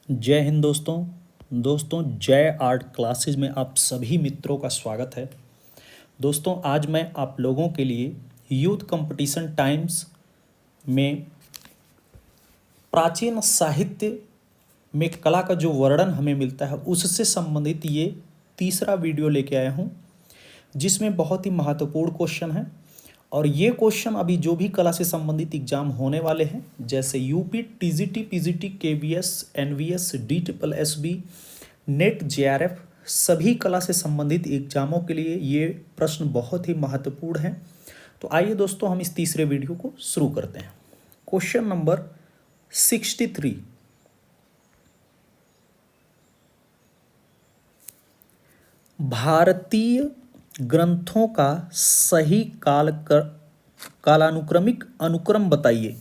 जय हिंद दोस्तों जय आर्ट क्लासेस में आप सभी मित्रों का स्वागत है। दोस्तों आज मैं आप लोगों के लिए यूथ कंपटीशन टाइम्स में प्राचीन साहित्य में कला का जो वर्णन हमें मिलता है उससे संबंधित ये तीसरा वीडियो लेके आया हूँ, जिसमें बहुत ही महत्वपूर्ण क्वेश्चन है। और ये क्वेश्चन अभी जो भी कला से संबंधित एग्जाम होने वाले हैं, जैसे UP, TGT, PGT, KVS, NVS, DSSB, NET, JRF, सभी कला से संबंधित एग्जामों के लिए ये प्रश्न बहुत ही महत्वपूर्ण हैं। तो आइए दोस्तों हम इस तीसरे वीडियो को शुरू करते हैं। क्वेश्चन नंबर 63, भारतीय ग्रंथों का सही कालानुक्रमिक अनुक्रम बताइए।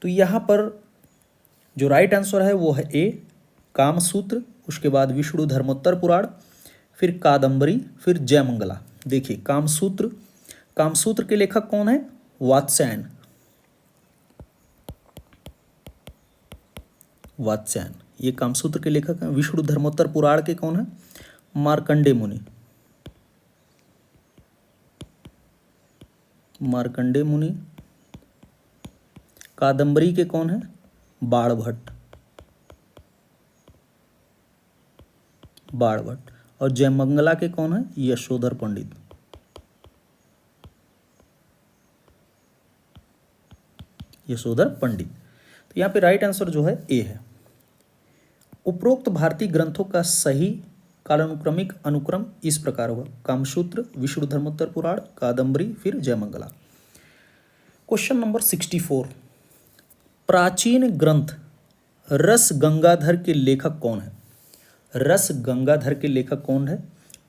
तो यहाँ पर जो राइट आंसर है वो है ए, कामसूत्र, उसके बाद विष्णु धर्मोत्तर पुराण, फिर कादंबरी, फिर जयमंगला। देखिए कामसूत्र के लेखक कौन है? वात्स्यायन, ये कामसूत्र के लेखक हैं। विष्णु धर्मोत्तर पुराण के कौन है? मार्कंडेय मुनि। कादंबरी के कौन है? बाणभट्ट। और जयमंगला के कौन है? यशोधर पंडित। तो यहाँ पे राइट आंसर जो है ए है। उपरोक्त भारतीय ग्रंथों का सही कालानुक्रमिक अनुक्रम इस प्रकार हुआ: कामसूत्र, विष्णु धर्मोत्तर पुराण, कादंबरी, फिर जयमंगला। क्वेश्चन नंबर 64, प्राचीन ग्रंथ रस गंगाधर के लेखक कौन है? रस गंगाधर के लेखक कौन है?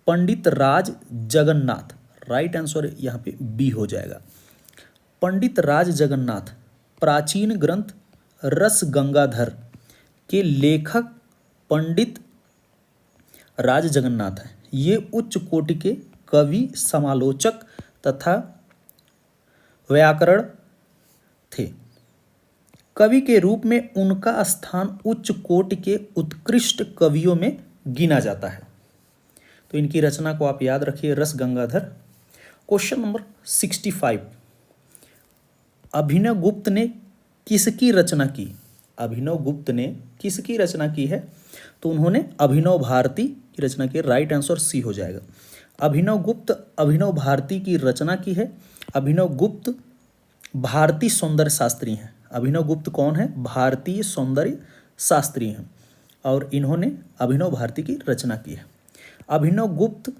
पंडित राज जगन्नाथ। राइट आंसर यहाँ पे बी हो जाएगा। पंडित राज जगन्नाथ प्राचीन ग्रंथ रस गंगाधर के लेखक पंडित राज जगन्नाथ है। ये उच्च कोटि के कवि, समालोचक तथा व्याकरण थे। कवि के रूप में उनका स्थान उच्च कोटि के उत्कृष्ट कवियों में गिना जाता है। तो इनकी रचना को आप याद रखिए, रस गंगाधर। क्वेश्चन नंबर 65, अभिनव गुप्त ने किसकी रचना की? अभिनव गुप्त ने किसकी रचना की है? तो उन्होंने अभिनव भारती की रचना की। राइट आंसर सी हो जाएगा। अभिनव गुप्त अभिनव भारती की रचना की है। अभिनव गुप्त भारतीय सौंदर्य शास्त्री हैं। अभिनव गुप्त कौन है? भारतीय सौंदर्य शास्त्री हैं और इन्होंने अभिनव भारती की रचना की है। अभिनव गुप्त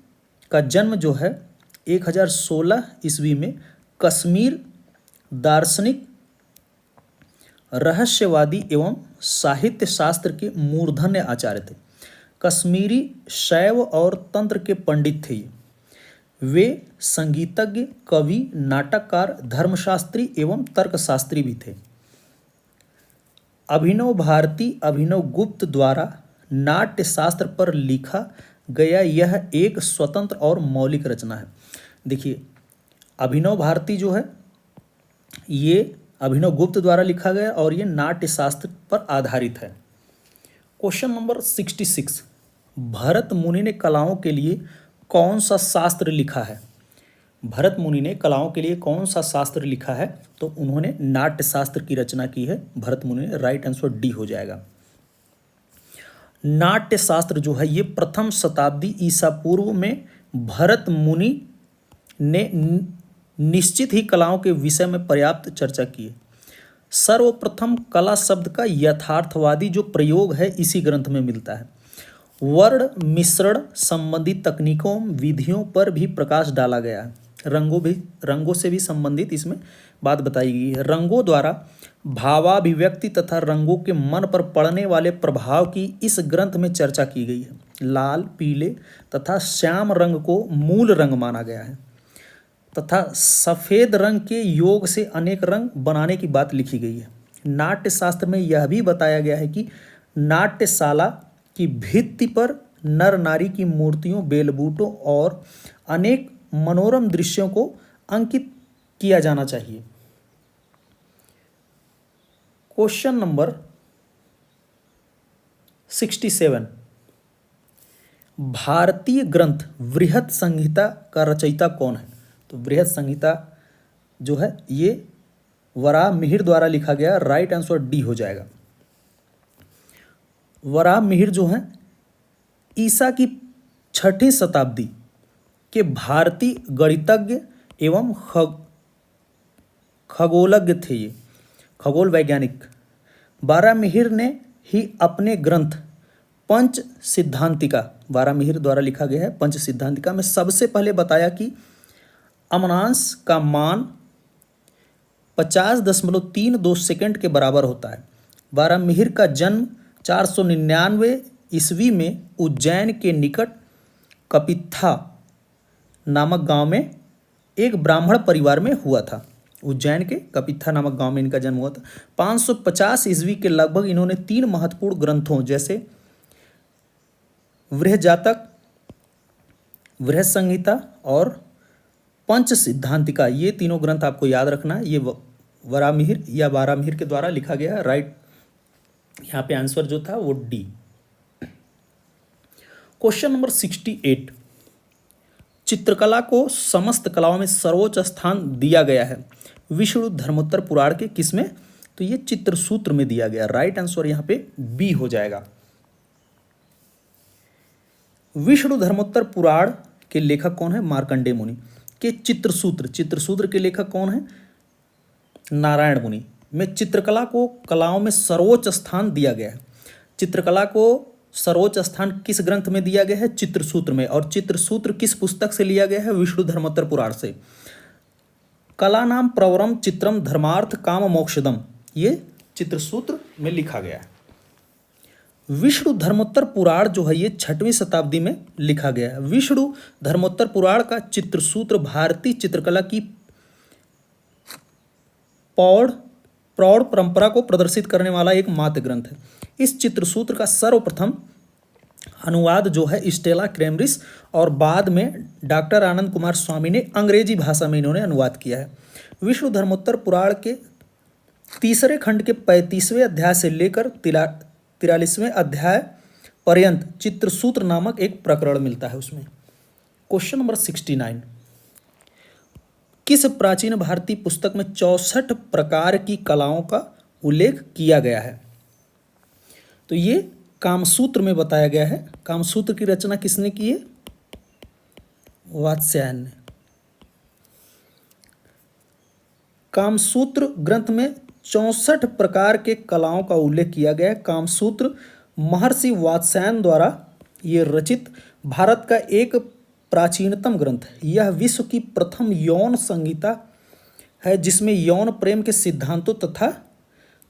का जन्म जो है 1016 ईस्वी में कश्मीर दार्शनिक, रहस्यवादी एवं साहित्य शास्त्र के मूर्धन्य आचार्य थे। कश्मीरी शैव और तंत्र के पंडित थे। वे संगीतज्ञ, कवि, नाटककार, धर्मशास्त्री एवं तर्कशास्त्री भी थे। अभिनव भारती अभिनव गुप्त द्वारा नाट्य शास्त्र पर लिखा गया यह एक स्वतंत्र और मौलिक रचना है। देखिए अभिनव भारती जो है ये अभिनव गुप्त द्वारा लिखा गया और ये नाट्य शास्त्र पर आधारित है। क्वेश्चन नंबर 66, भरत मुनि ने कलाओं के लिए कौन सा शास्त्र लिखा है? भरत मुनि ने कलाओं के लिए कौन सा शास्त्र लिखा है? तो उन्होंने नाट्य शास्त्र की रचना की है भरत मुनि ने। राइट आंसर डी हो जाएगा। नाट्य शास्त्र जो है ये प्रथम शताब्दी ईसा पूर्व में भरत मुनि ने निश्चित ही कलाओं के विषय में पर्याप्त चर्चा की है। सर्वप्रथम कला शब्द का यथार्थवादी जो प्रयोग है इसी ग्रंथ में मिलता है। वर्ण मिश्रण संबंधी तकनीकों विधियों पर भी प्रकाश डाला गया है। रंगों से भी संबंधित इसमें बात बताई गई है। रंगों द्वारा भावाभिव्यक्ति तथा रंगों के मन पर पड़ने वाले प्रभाव की इस ग्रंथ में चर्चा की गई है। लाल, पीले तथा श्याम रंग को मूल रंग माना गया है तथा सफ़ेद रंग के योग से अनेक रंग बनाने की बात लिखी गई है। नाट्य शास्त्र में यह भी बताया गया है कि नाट्यशाला की भित्ति पर नर नारी की मूर्तियों, बेलबूटों और अनेक मनोरम दृश्यों को अंकित किया जाना चाहिए। क्वेश्चन नंबर 67, भारतीय ग्रंथ बृहत संहिता का रचयिता कौन है? तो बृहत संहिता जो है ये वराहमिहिर द्वारा लिखा गया। राइट आंसर डी हो जाएगा। वराहमिहिर जो है ईसा की 6वीं शताब्दी के भारतीय गणितज्ञ एवं खगोलज्ञ थे। ये खगोल वैज्ञानिक। वराहमिहिर ने ही अपने ग्रंथ पंच सिद्धांतिका, वराहमिहिर द्वारा लिखा गया है पंच सिद्धांतिका में सबसे पहले बताया कि अमनांश का मान 50.32 सेकंड के बराबर होता है। वराहमिहिर का जन्म 499 ईस्वी में उज्जैन के निकट कपित्था नामक गांव में एक ब्राह्मण परिवार में हुआ था। उज्जैन के कपित्था नामक गांव में इनका जन्म हुआ था। 550 ईस्वी के लगभग इन्होंने 3 महत्वपूर्ण ग्रंथों जैसे बृहज्जातक, बृहत संहिता और पंच सिद्धांतिका, ये तीनों ग्रंथ आपको याद रखना है। ये वराहमिहिर या वाराहमिहिर के द्वारा लिखा गया है। राइट यहाँ पे आंसर जो था वो डी। क्वेश्चन नंबर 68, चित्रकला को समस्त कलाओं में सर्वोच्च स्थान दिया गया है विष्णु धर्मोत्तर पुराण के किसमें? तो ये चित्रसूत्र में दिया गया। राइट आंसर यहाँ पे बी हो जाएगा। विष्णु धर्मोत्तर पुराण के लेखक कौन है? मार्कंडेय मुनि। के चित्रसूत्र के लेखक कौन है? नारायण मुनि। में चित्रकला को कलाओं में सर्वोच्च स्थान दिया गया है। चित्रकला को सर्वोच्च स्थान किस ग्रंथ में दिया गया है? चित्रसूत्र में। और चित्रसूत्र किस पुस्तक से लिया गया है? विष्णु धर्मोत्तर पुराण से। कला नाम प्रवरम चित्रम धर्मार्थ काम मोक्षदम, ये चित्रसूत्र में लिखा गया है। विष्णु धर्मोत्तर पुराण जो है ये 6वीं शताब्दी में लिखा गया है। विष्णु धर्मोत्तर पुराण का चित्रसूत्र भारतीय चित्रकला की प्रौढ़ परंपरा को प्रदर्शित करने वाला एक मात्र ग्रंथ है। इस चित्रसूत्र का सर्वप्रथम अनुवाद जो है स्टेला क्रेमरिस और बाद में डॉक्टर आनंद कुमार स्वामी ने अंग्रेजी भाषा में इन्होंने अनुवाद किया है। विष्णु धर्मोत्तर पुराण के 3रे खंड के 35वें अध्याय से लेकर 43वें अध्याय पर्यंत चित्रसूत्र नामक एक प्रकरण मिलता है उसमें। क्वेश्चन नंबर 69, किस प्राचीन भारतीय पुस्तक में 64 प्रकार की कलाओं का उल्लेख किया गया है? तो ये कामसूत्र में बताया गया है। कामसूत्र की रचना किसने की है? वात्स्यायन ने। कामसूत्र ग्रंथ में 64 प्रकार के कलाओं का उल्लेख किया गया है। कामसूत्र महर्षि वात्स्यायन द्वारा ये रचित भारत का एक प्राचीनतम ग्रंथ है। यह विश्व की प्रथम यौन संहिता है जिसमें यौन प्रेम के सिद्धांतों तथा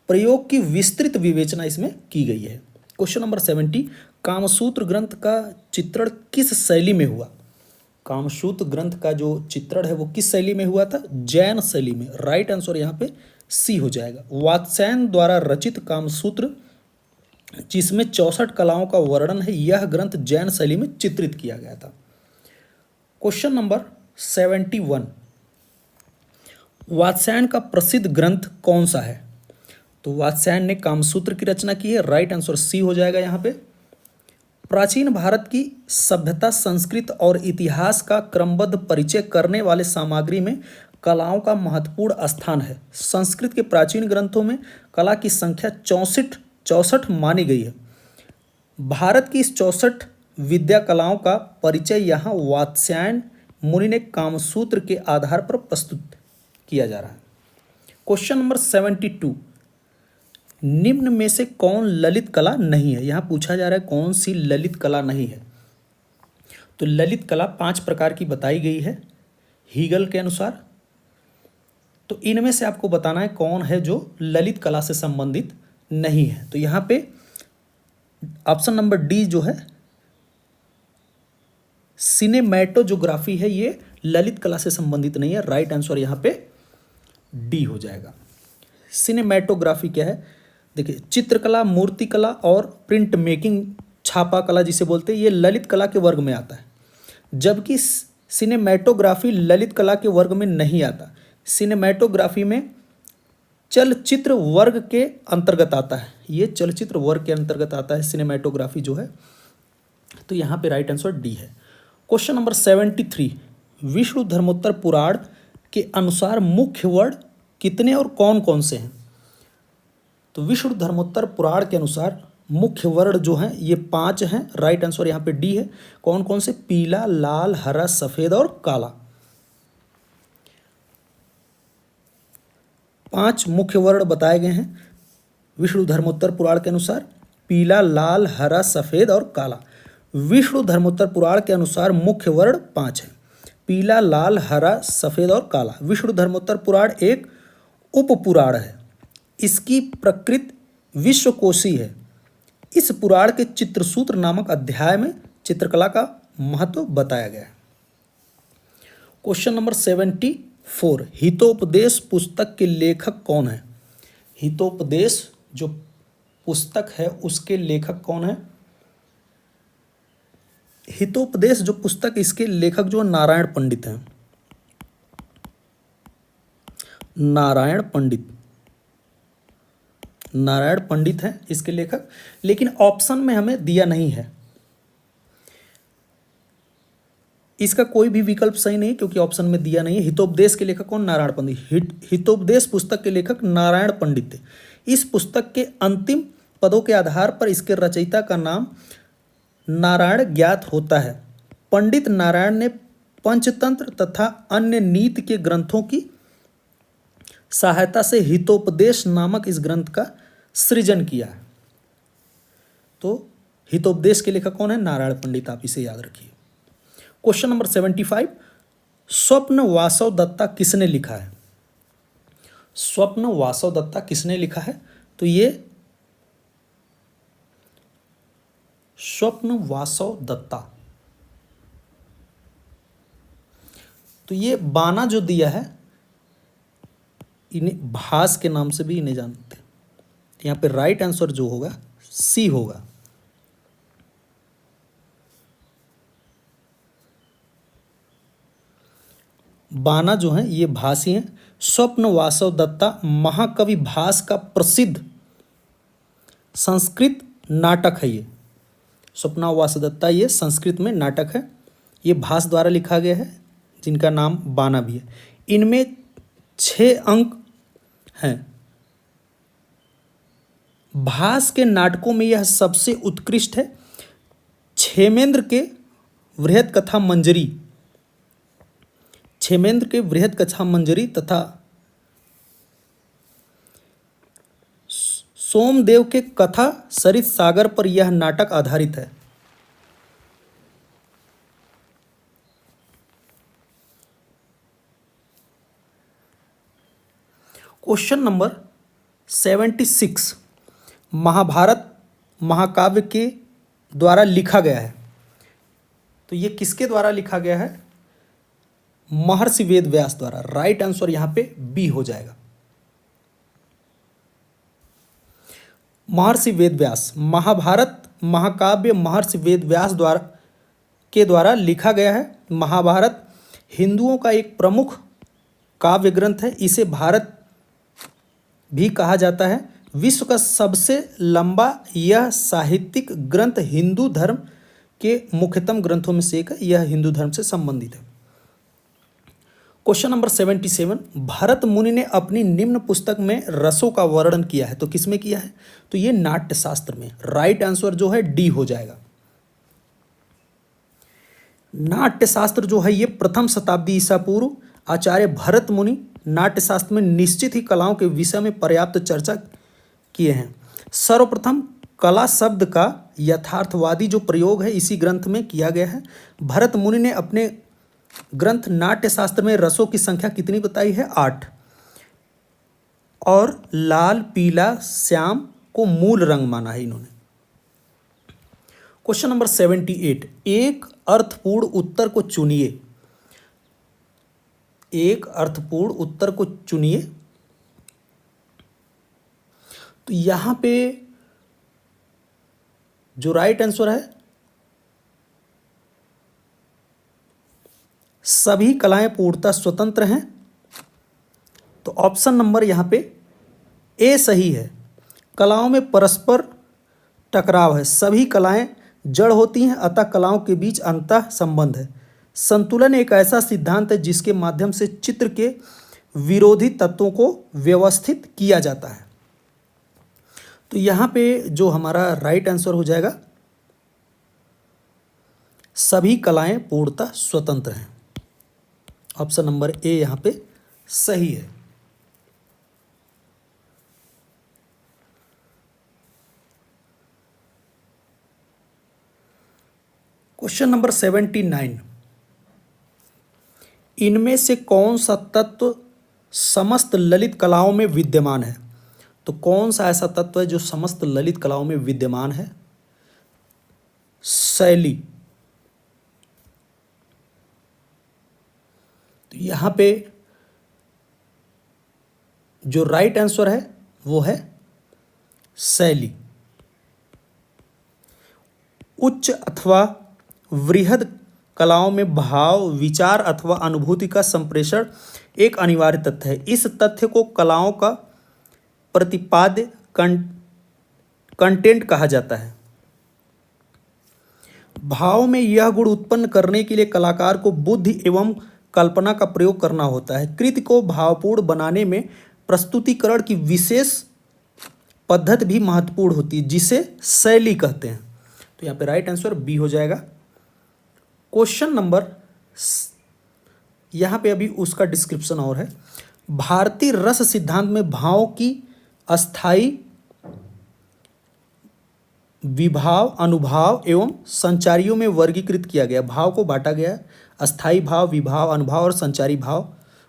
प्रयोग की विस्तृत विवेचना इसमें की गई है। क्वेश्चन नंबर 70, कामसूत्र ग्रंथ का चित्रण किस शैली में हुआ? कामसूत्र ग्रंथ का जो चित्रण है वो किस शैली में हुआ था? जैन शैली में। राइट आंसर यहाँ पे सी हो जाएगा। वात्स्यायन द्वारा रचित कामसूत्र जिसमें 64 कलाओं का वर्णन है, यह ग्रंथ जैन शैली में चित्रित किया गया था। क्वेश्चन नंबर 71, वात्स्यायन का प्रसिद्ध ग्रंथ कौन सा है? तो वात्स्यायन ने कामसूत्र की रचना की है। राइट आंसर सी हो जाएगा यहाँ पे। प्राचीन भारत की सभ्यता, संस्कृति और इतिहास का क्रमबद्ध परिचय करने वाले सामग्री में कलाओं का महत्वपूर्ण स्थान है। संस्कृत के प्राचीन ग्रंथों में कला की संख्या 64 मानी गई है। भारत की इस 64 विद्या कलाओं का परिचय यहाँ वात्स्यायन मुनि ने कामसूत्र के आधार पर प्रस्तुत किया जा रहा है। क्वेश्चन नंबर 72, निम्न में से कौन ललित कला नहीं है? यहाँ पूछा जा रहा है कौन सी ललित कला नहीं है। तो ललित कला 5 प्रकार की बताई गई है हीगल के अनुसार। तो इनमें से आपको बताना है कौन है जो ललित कला से संबंधित नहीं है। तो यहाँ पे ऑप्शन नंबर डी जो है सिनेमैटोग्राफी है, ये ललित कला से संबंधित नहीं है। राइट आंसर यहाँ पे डी हो जाएगा। सिनेमैटोग्राफी क्या है? देखिए, चित्रकला, मूर्तिकला और प्रिंट मेकिंग, छापा कला जिसे बोलते हैं, ये ललित कला के वर्ग में आता है, जबकि सिनेमैटोग्राफी ललित कला के वर्ग में नहीं आता। सिनेमैटोग्राफी में चलचित्र वर्ग के अंतर्गत आता है, ये चलचित्र वर्ग के अंतर्गत आता है सिनेमेटोग्राफी जो है। तो यहाँ पे राइट आंसर डी है। क्वेश्चन नंबर 73, विष्णु धर्मोत्तर पुराण के अनुसार मुख्य वर्ण कितने और कौन कौन से हैं? तो विष्णु धर्मोत्तर पुराण के अनुसार मुख्य वर्ण जो हैं ये 5 हैं। राइट आंसर यहाँ पे डी है। कौन कौन से? पीला, लाल, हरा, सफेद और काला। 5 मुख्य वर्ण बताए गए हैं विष्णु धर्मोत्तर पुराण के अनुसार, पीला, लाल, हरा, सफेद और काला। विष्णु धर्मोत्तर पुराण के अनुसार मुख्य वर्ण 5 हैं, पीला, लाल, हरा, सफेद और काला। विष्णु धर्मोत्तर पुराण एक उपपुराण है, इसकी प्रकृति विश्वकोशी है। इस पुराण के चित्रसूत्र नामक अध्याय में चित्रकला का महत्व बताया गया है। क्वेश्चन नंबर 74, हितोपदेश पुस्तक के लेखक कौन है? हितोपदेश जो पुस्तक है उसके लेखक कौन है? हितोपदेश जो पुस्तक, इसके लेखक जो नारायण पंडित हैं। नारायण पंडित हैं इसके लेखक, लेकिन ऑप्शन में हमें दिया नहीं है। इसका कोई भी विकल्प सही नहीं क्योंकि ऑप्शन में दिया नहीं है। हितोपदेश के लेखक कौन? नारायण पंडित। हितोपदेश पुस्तक के लेखक नारायण पंडित थे। इस पुस्तक के अंतिम पदों के आधार पर इसके रचयिता का नाम नारायण ज्ञात होता है। पंडित नारायण ने पंचतंत्र तथा अन्य नीति के ग्रंथों की सहायता से हितोपदेश नामक इस ग्रंथ का सृजन किया है। तो हितोपदेश के लेखक कौन है? नारायण पंडित। आप इसे याद रखिए। क्वेश्चन नंबर 75, स्वप्न वासव दत्ता किसने लिखा है? स्वप्न वासव दत्ता किसने लिखा है? तो ये स्वप्न वासव दत्ता, तो ये बाना जो दिया है, इन्हें भास के नाम से भी इन्हें जानते हैं। यहाँ पे राइट आंसर जो होगा सी होगा। बाना जो है ये भासी हैं। स्वप्न वासव दत्ता महाकवि भास का प्रसिद्ध संस्कृत नाटक है। ये स्वप्न वासव दत्ता ये संस्कृत में नाटक है, ये भास द्वारा लिखा गया है, जिनका नाम बाना भी है। इनमें 6 अंक हैं। भास के नाटकों में यह सबसे उत्कृष्ट है। क्षेमेंद्र के वृहत कथा मंजरी, क्षेमेंद्र के वृहत कथा मंजरी तथा सोमदेव के कथा सरित सागर पर यह नाटक आधारित है। क्वेश्चन नंबर 76, महाभारत महाकाव्य के द्वारा लिखा गया है। तो ये किसके द्वारा लिखा गया है? महर्षि वेद व्यास द्वारा। राइट आंसर यहां पे बी हो जाएगा। महर्षि वेद व्यास, महाभारत महाकाव्य महर्षि वेद व्यास द्वारा लिखा गया है। महाभारत हिंदुओं का एक प्रमुख काव्य ग्रंथ है। इसे भारत भी कहा जाता है। विश्व का सबसे लंबा यह साहित्यिक ग्रंथ हिंदू धर्म के मुख्यतम ग्रंथों में से एक है। यह हिंदू धर्म से संबंधित है। क्वेश्चन नंबर 77, भरत मुनि ने अपनी निम्न पुस्तक में रसों का वर्णन किया है। तो किसमें किया है? तो ये नाट्य शास्त्र में। राइट आंसर जो है डी हो जाएगा। नाट्य शास्त्र जो है ये प्रथम शताब्दी ईसा पूर्व आचार्य भरत मुनि नाट्य शास्त्र में निश्चित ही कलाओं के विषय में पर्याप्त चर्चा किए हैं। सर्वप्रथम कला शब्द का यथार्थवादी जो प्रयोग है इसी ग्रंथ में किया गया है। भरत मुनि ने अपने ग्रंथ नाट्य शास्त्र में रसों की संख्या कितनी बताई है? 8। और लाल, पीला, श्याम को मूल रंग माना है इन्होंने। क्वेश्चन नंबर 78, एक अर्थपूर्ण उत्तर को चुनिए। एक अर्थपूर्ण उत्तर को चुनिए। तो यहां पे जो राइट आंसर है, सभी कलाएं पूर्णतः स्वतंत्र हैं। तो ऑप्शन नंबर यहां पे ए सही है। कलाओं में परस्पर टकराव है। सभी कलाएं जड़ होती हैं, अतः कलाओं के बीच अंतः संबंध है। संतुलन एक ऐसा सिद्धांत है जिसके माध्यम से चित्र के विरोधी तत्वों को व्यवस्थित किया जाता है। तो यहाँ पे जो हमारा राइट आंसर हो जाएगा, सभी कलाएं पूर्णतः स्वतंत्र हैं। ऑप्शन नंबर ए यहाँ पे सही है। क्वेश्चन नंबर 79, इनमें से कौन सा तत्व समस्त ललित कलाओं में विद्यमान है? तो कौन सा ऐसा तत्व है जो समस्त ललित कलाओं में विद्यमान है? शैली। तो यहां पे जो राइट आंसर है वो है शैली। उच्च अथवा वृहद कलाओं में भाव, विचार अथवा अनुभूति का संप्रेषण एक अनिवार्य तथ्य है। इस तथ्य को कलाओं का प्रतिपाद्य कंटेंट कहा जाता है। भाव में यह गुण उत्पन्न करने के लिए कलाकार को बुद्धि एवं कल्पना का प्रयोग करना होता है। कृति को भावपूर्ण बनाने में प्रस्तुतिकरण की विशेष पद्धति भी महत्वपूर्ण होती है, जिसे शैली कहते हैं। तो यहाँ पे राइट आंसर बी हो जाएगा। क्वेश्चन नंबर, यहाँ पे अभी उसका डिस्क्रिप्शन और है। भारतीय रस सिद्धांत में भावों की अस्थाई विभाव, अनुभाव एवं संचारियों में वर्गीकृत किया गया। भाव को बांटा गया, अस्थाई भाव, विभाव, अनुभाव और संचारी भाव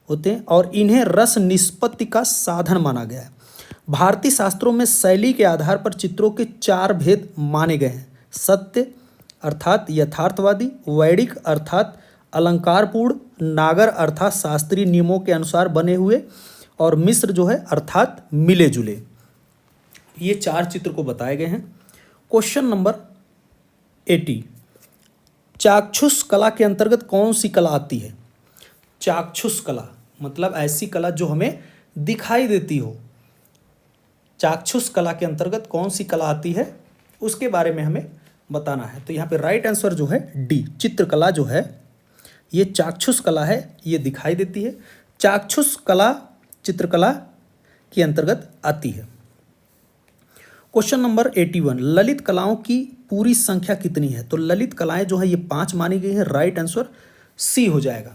होते हैं, और इन्हें रस निष्पत्ति का साधन माना गया है। भारतीय शास्त्रों में शैली के आधार पर चित्रों के 4 भेद माने गए हैं। सत्य अर्थात यथार्थवादी, वैदिक अर्थात अलंकारपूर्ण, नागर अर्थात शास्त्रीय नियमों के अनुसार बने हुए, और मिश्र जो है अर्थात मिले जुले। ये 4 चित्र को बताए गए हैं। क्वेश्चन नंबर 80, चाक्षुष कला के अंतर्गत कौन सी कला आती है? चाक्षुष कला मतलब ऐसी कला जो हमें दिखाई देती हो। चाक्षुष कला के अंतर्गत कौन सी कला आती है, उसके बारे में हमें बताना है। तो यहाँ पे राइट आंसर जो है डी, चित्रकला जो है ये चाक्षुष कला है, ये दिखाई देती है। चाक्षुष कला चित्रकला के अंतर्गत आती है। क्वेश्चन नंबर 81, ललित कलाओं की पूरी संख्या कितनी है? तो ललित कलाएं जो है ये 5 मानी गई हैं। राइट आंसर सी हो जाएगा।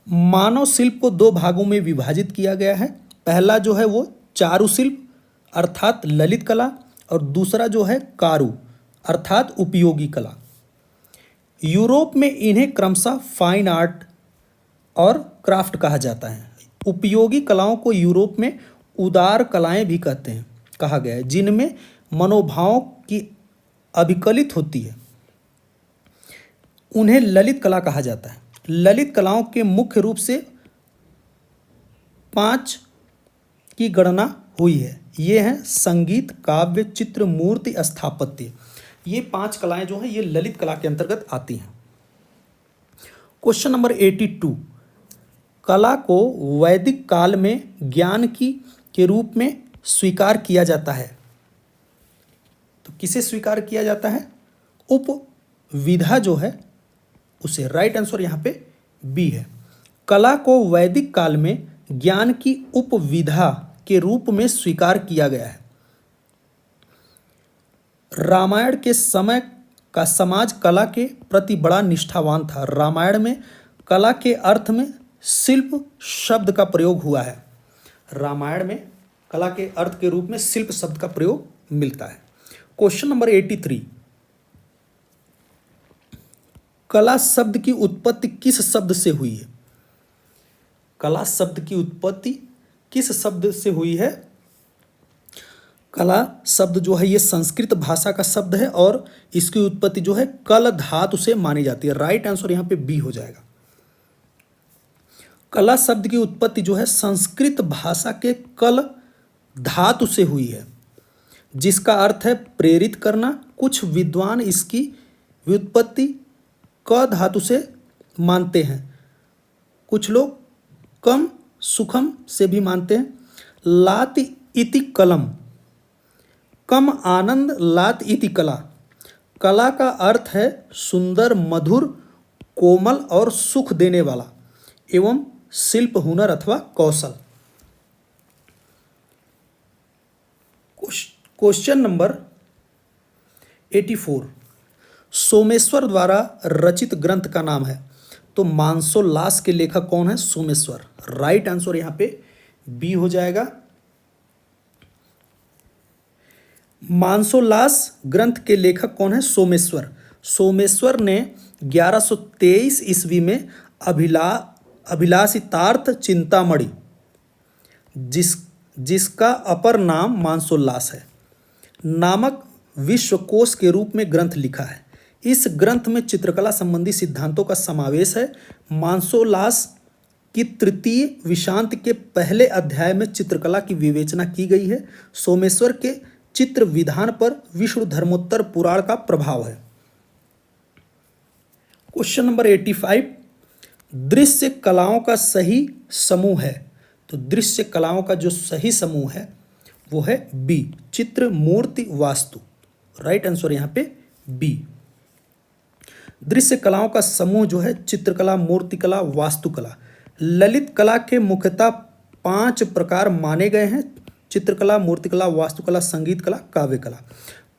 मानव शिल्प को 2 भागों में विभाजित किया गया है। पहला जो है वो चारुशिल्प अर्थात ललित कला, और दूसरा जो है कारु अर्थात उपयोगी कला। यूरोप में इन्हें क्रमशः फाइन आर्ट और क्राफ्ट कहा जाता है। उपयोगी कलाओं को यूरोप में उदार कलाएं भी कहते हैं, कहा गया है, जिनमें मनोभावों की अभिकलित होती है, उन्हें ललित कला कहा जाता है। ललित कलाओं के मुख्य रूप से 5 की गणना हुई है। ये हैं संगीत, काव्य, चित्र, मूर्ति, स्थापत्य। ये 5 कलाएं जो हैं ये ललित कला के अंतर्गत आती हैं। क्वेश्चन नंबर 82, कला को वैदिक काल में ज्ञान के रूप में स्वीकार किया जाता है। तो किसे स्वीकार किया जाता है? उपविधा जो है उसे। राइट आंसर यहाँ पे बी है। कला को वैदिक काल में ज्ञान की उपविधा के रूप में स्वीकार किया गया है। रामायण के समय का समाज कला के प्रति बड़ा निष्ठावान था। रामायण में कला के अर्थ में शिल्प शब्द का प्रयोग हुआ है। रामायण में कला के अर्थ के रूप में शिल्प शब्द का प्रयोग मिलता है। क्वेश्चन नंबर 83, कला शब्द की उत्पत्ति किस शब्द से हुई है? कला शब्द की उत्पत्ति किस शब्द से हुई है? कला शब्द जो है ये संस्कृत भाषा का शब्द है, और इसकी उत्पत्ति जो है कल धातु से मानी जाती है। राइट आंसर यहाँ पे बी हो जाएगा। कला शब्द की उत्पत्ति जो है संस्कृत भाषा के कल धातु से हुई है, जिसका अर्थ है प्रेरित करना। कुछ विद्वान इसकी व्युत्पत्ति क धातु से मानते हैं, कुछ लोग कम सुखम से भी मानते हैं। लात इति कलम, कम आनंद लात इति कला। कला का अर्थ है सुंदर, मधुर, कोमल और सुख देने वाला एवं शिल्प, हुनर अथवा कौशल। क्वेश्चन नंबर 84, सोमेश्वर द्वारा रचित ग्रंथ का नाम है। तो मानसोल्लास के लेखक कौन है? सोमेश्वर। राइट आंसर यहाँ पे बी हो जाएगा। मानसोल्लास ग्रंथ के लेखक कौन है? सोमेश्वर। सोमेश्वर ने 1123 ईस्वी में अभिलाषितार्थ चिंतामणि, जिसका अपर नाम मानसोल्लास है, नामक विश्वकोश के रूप में ग्रंथ लिखा है। इस ग्रंथ में चित्रकला संबंधी सिद्धांतों का समावेश है। मानसोल्लास की तृतीय विशांत के पहले अध्याय में चित्रकला की विवेचना की गई है। सोमेश्वर के चित्र विधान पर विष्णु धर्मोत्तर पुराण का प्रभाव है। क्वेश्चन नंबर 85, दृश्य कलाओं का सही समूह है। तो दृश्य कलाओं का जो सही समूह है वो है बी, चित्र, मूर्ति, वास्तु। राइट आंसर यहाँ पे बी। दृश्य कलाओं का समूह जो है चित्रकला, मूर्तिकला, वास्तुकला। ललित कला के मुख्यतः 5 प्रकार माने गए हैं: चित्रकला, मूर्तिकला, वास्तुकला, संगीत कला, काव्य कला।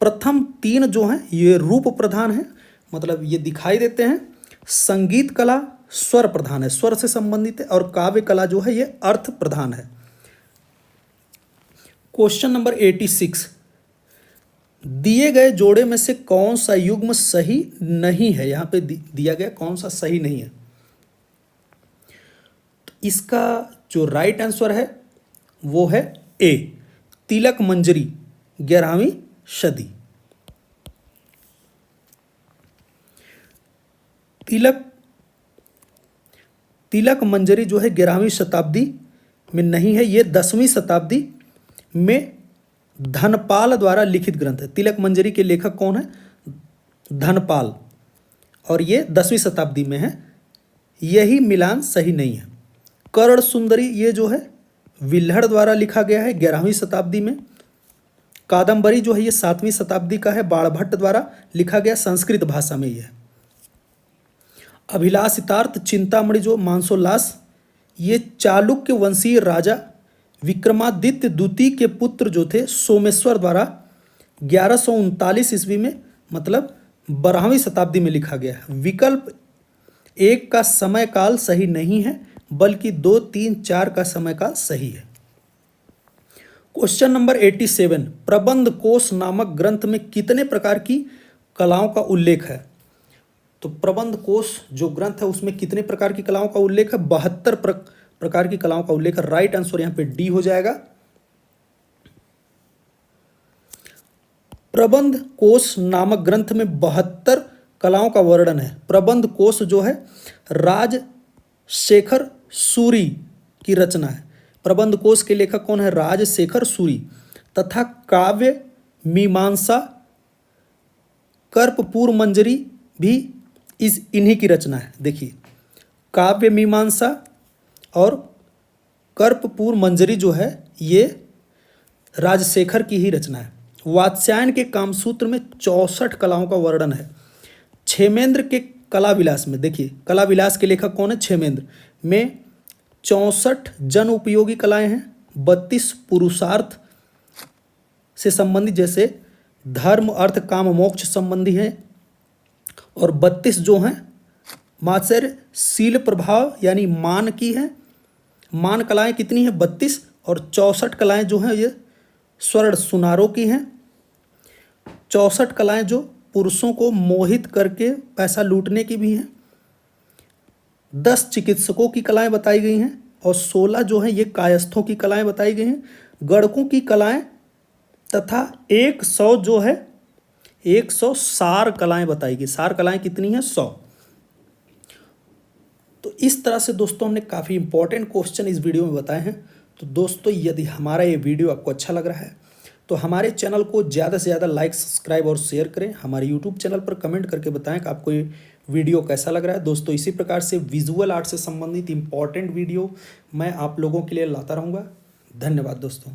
प्रथम 3 जो हैं ये रूप प्रधान हैं, मतलब ये दिखाई देते हैं। संगीत कला स्वर प्रधान है, स्वर से संबंधित है। और काव्य कला जो है ये अर्थ प्रधान है। क्वेश्चन नंबर 86, दिए गए जोड़े में से कौन सा युग्म सही नहीं है? यहाँ पे दिया गया कौन सा सही नहीं है। तो इसका जो राइट आंसर है वो है ए, तिलक मंजरी, 11वीं सदी। तिलक मंजरी जो है 11वीं शताब्दी में नहीं है, ये 10वीं शताब्दी में धनपाल द्वारा लिखित ग्रंथ है। तिलक मंजरी के लेखक कौन है? धनपाल, और ये 10वीं शताब्दी में है। यही मिलान सही नहीं है। कर्ण सुंदरी ये जो है विल्हड़ द्वारा लिखा गया है 11वीं शताब्दी में। कादम्बरी जो है ये 7वीं शताब्दी का है, बाणभट्ट द्वारा लिखा गया, संस्कृत भाषा में ये है। अभिलाषितार्थ चिंतामणि जो मानसोल्लास, ये चालुक्य वंशीय राजा विक्रमादित्य द्वितीय के पुत्र जो थे सोमेश्वर द्वारा 1139 ईस्वी में, मतलब 12वीं शताब्दी में लिखा गया है। विकल्प 1 का समय काल सही नहीं है, बल्कि 2, 3, 4 का समय काल सही है। क्वेश्चन नंबर 87, प्रबंध कोश नामक ग्रंथ में कितने प्रकार की कलाओं का उल्लेख है? तो प्रबंध कोश जो ग्रंथ है उसमें कितने प्रकार की कलाओं का उल्लेख है? 72 प्रकार की कलाओं का उल्लेख है। राइट आंसर यहाँ पे डी हो जाएगा। प्रबंध कोश नामक ग्रंथ में 72 कलाओं का वर्णन है। प्रबंध कोश जो है राजशेखर सूरी की रचना है। प्रबंध कोश के लेखक कौन है? राजशेखर सूरी। तथा काव्य मीमांसा, कर्पूर मंजरी भी इन्हीं की रचना है। देखिए, काव्य मीमांसा और कर्पूर मंजरी जो है ये राजशेखर की ही रचना है। वात्स्यायन के कामसूत्र में 64 कलाओं का वर्णन है। क्षेमेंद्र के कला विलास में, देखिए कला विलास के लेखक कौन है? क्षेमेंद्र में 64 जन उपयोगी कलाएं हैं। 32 पुरुषार्थ से संबंधित, जैसे धर्म, अर्थ, काम, मोक्ष संबंधी हैं। और 32 जो हैं मात्सर्य, शील, प्रभाव यानी मान की हैं। मान कलाएं कितनी हैं? 32। और 64 कलाएं जो हैं ये स्वर्ण सुनारों की हैं। 64 कलाएं जो पुरुषों को मोहित करके पैसा लूटने की भी हैं। 10 चिकित्सकों की कलाएं बताई गई हैं। और 16 जो हैं ये कायस्थों की कलाएं बताई गई हैं। गणकों की कलाएं तथा 100 जो है 100 सार कलाएं बताई गई। सार कलाएं कितनी हैं? 100। तो इस तरह से दोस्तों हमने काफ़ी इंपॉर्टेंट क्वेश्चन इस वीडियो में बताए हैं। तो दोस्तों यदि हमारा ये वीडियो आपको अच्छा लग रहा है तो हमारे चैनल को ज़्यादा से ज़्यादा लाइक, सब्सक्राइब और शेयर करें। हमारे यूट्यूब चैनल पर कमेंट करके बताएं कि आपको ये वीडियो कैसा लग रहा है दोस्तों। इसी प्रकार से विजुअल आर्ट से संबंधित इंपॉर्टेंट वीडियो मैं आप लोगों के लिए लाता रहूँगा। धन्यवाद दोस्तों।